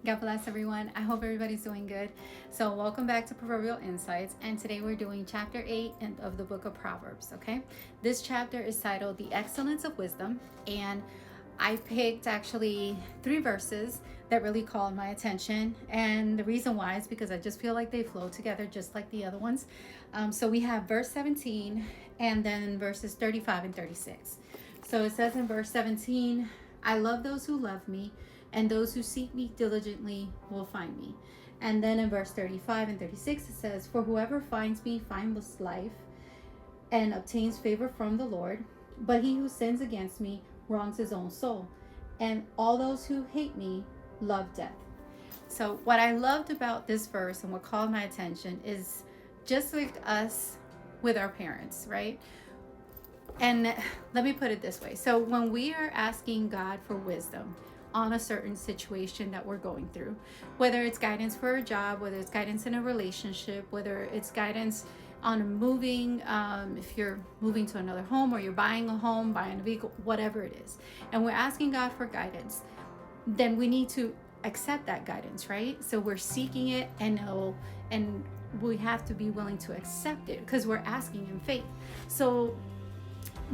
God bless everyone. I hope everybody's doing good. So, welcome back to Proverbial Insights. And today we're doing chapter 8 of the book of Proverbs. Okay. This chapter is titled The Excellence of Wisdom. And I picked actually 3 verses that really called my attention. And the reason why is because I just feel like they flow together just like the other ones. So, we have verse 17 and then verses 35 and 36. So, it says in verse 17, I love those who love me, and those who seek me diligently will find me. And then in verse 35 and 36, it says, for whoever finds me finds life and obtains favor from the Lord. But he who sins against me wrongs his own soul. And all those who hate me love death. So, what I loved about this verse and what called my attention is just like us with our parents, right? And let me put it this way. So when we are asking God for wisdom on a certain situation that we're going through, whether it's guidance for a job, whether it's guidance in a relationship, whether it's guidance on moving, if you're moving to another home or you're buying a home, buying a vehicle, whatever it is, and we're asking God for guidance, then we need to accept that guidance, right? So we're seeking it and we have to be willing to accept it because we're asking in faith.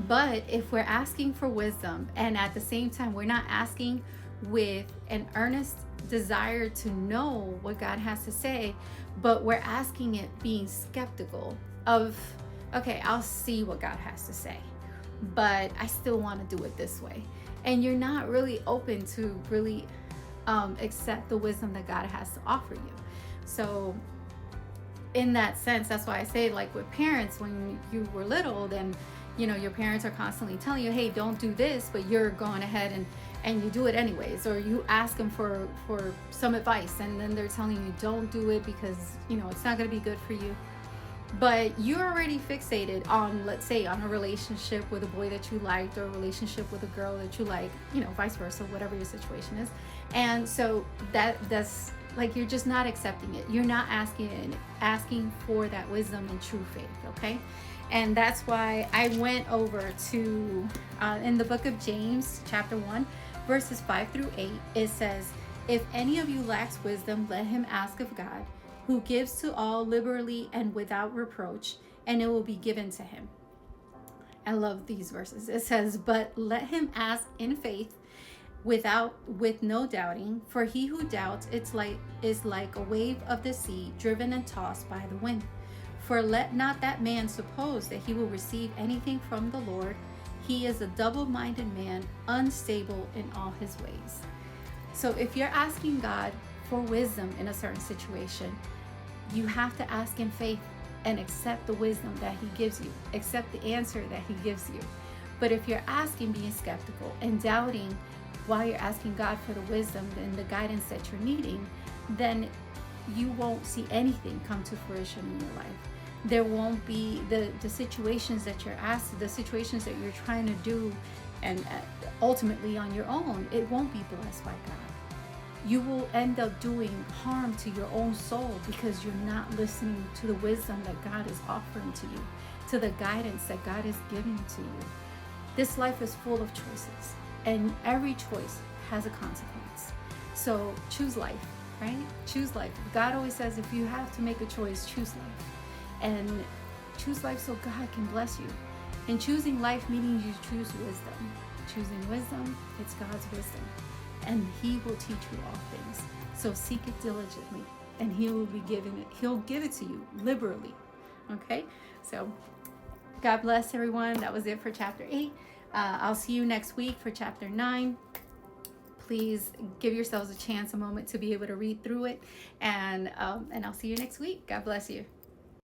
But if we're asking for wisdom and at the same time we're not asking with an earnest desire to know what God has to say, but we're asking it being skeptical of, okay, I'll see what God has to say, but I still want to do it this way. And you're not really open to really accept the wisdom that God has to offer you. So in that sense, that's why I say, like with parents, when you were little, then your parents are constantly telling you, hey, don't do this, but you're going ahead and you do it anyways, or you ask them for some advice and then they're telling you don't do it because it's not going to be good for you. But you're already fixated on, let's say, on a relationship with a boy that you liked or a relationship with a girl that you like, vice versa, whatever your situation is. And so that's like, you're just not accepting it. You're not asking for that wisdom and true faith, okay? And that's why I went over to, in the book of James, chapter 1, verses 5 through 8, it says, if any of you lacks wisdom, let him ask of God, who gives to all liberally and without reproach, and it will be given to him. I love these verses. It says, but let him ask in faith, with no doubting, for he who doubts is like a wave of the sea, driven and tossed by the wind. For let not that man suppose that he will receive anything from the Lord. He is a double-minded man, unstable in all his ways. So if you're asking God for wisdom in a certain situation, you have to ask in faith and accept the wisdom that he gives you, accept the answer that he gives you. But if you're asking being skeptical and doubting while you're asking God for the wisdom and the guidance that you're needing, then you won't see anything come to fruition in your life. There won't be the situations that you're asked, the situations that you're trying to do, and ultimately on your own, it won't be blessed by God. You will end up doing harm to your own soul because you're not listening to the wisdom that God is offering to you, to the guidance that God is giving to you. This life is full of choices, and every choice has a consequence. So choose life, right? Choose life. God always says, if you have to make a choice, choose life. And choose life so God can bless you. And choosing life meaning you choose wisdom. Choosing wisdom, it's God's wisdom. And he will teach you all things. So seek it diligently, and he'll give it to you liberally. Okay? So God bless everyone. That was it for chapter 8. I'll see you next week for chapter 9. Please give yourselves a moment to be able to read through it. And I'll see you next week. God bless you.